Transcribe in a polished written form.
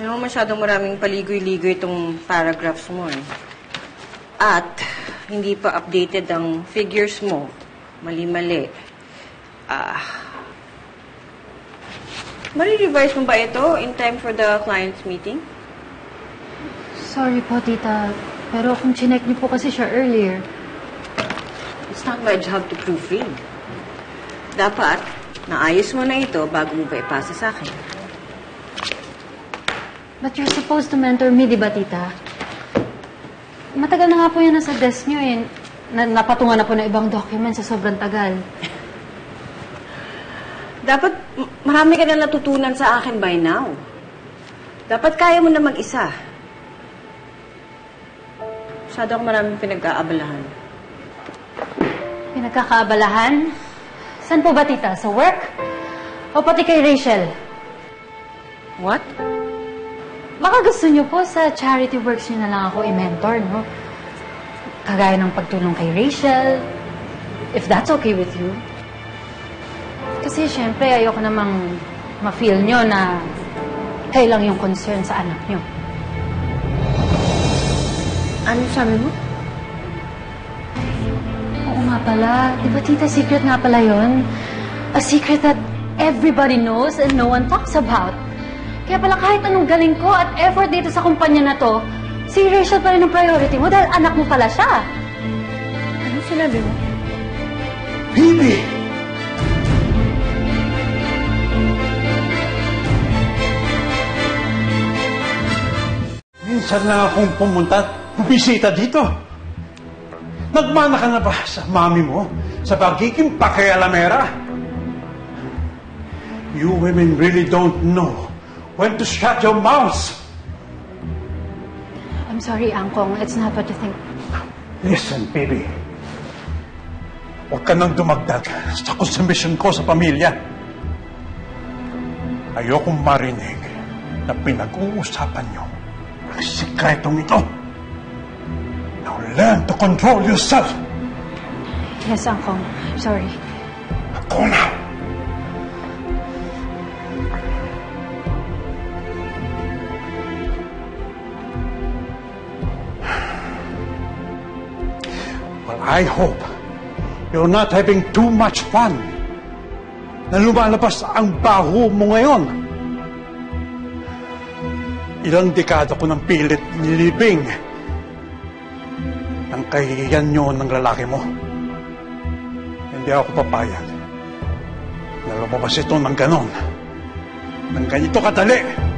Alam mo, masyadong maraming paligoy-ligoy itong paragraphs mo eh. At hindi pa updated ang figures mo. Mali-mali. Mari-revise mo ba ito in time for the client's meeting? Sorry po, tita. Pero kung chinek niyo po kasi siya earlier. It's not my job to proofread. Dapat, naayos mo na ito bago mo ba ipasa sa akin. But you're supposed to mentor me, di ba, tita? Matagal na nga po yan nasa desk niyo eh. Napatungan na po ng ibang documents sa sobrang tagal. Dapat, marami ka na natutunan sa akin by now. Dapat kaya mo na mag-isa. Masyado akong maraming pinagkaabalahan. Pinagkakaabalahan? Saan po ba, tita? Sa work? O pati kay Rachel? What? Baka gusto niyo po sa charity works niyo na lang ako i-mentor, no? Kagaya ng pagtulong kay Rachel. If that's okay with you. Kasi syempre, ayoko namang ma-feel nyo na kayo lang yung concern sa anak nyo. Ano sabi mo? Oo nga pala. Di ba, tita, secret nga pala yun? A secret that everybody knows and no one talks about. Kaya pala kahit anong galing ko at effort dito sa kumpanya na to, si Rachel pa rin ang priority mo dahil anak mo pala siya. Ano sinabi mo? Hindi! Minsan lang akong pumunta, bumisita dito. Nagmana ka na ba sa mami mo sa pagiging pakialamera? You women really don't know when to shut your mouths. I'm sorry, Angkong. It's not what you think. Listen, baby. Huwag ka nang dumagdag sa konsumisyon ko sa pamilya. Ayokong marinig na pinag-uusapan niyo ang sikretong ito. Now learn to control yourself. Yes, Angkong. I'm sorry. Go now. Well, I hope you're not having too much fun na lumalabas ang baho mo ngayon. Ilang dekada ko ng pilit nilibing ang kahihiyan nyo ng lalaki mo. Hindi ako papayag na lumabas ito ng ganon, ng ganito kadali.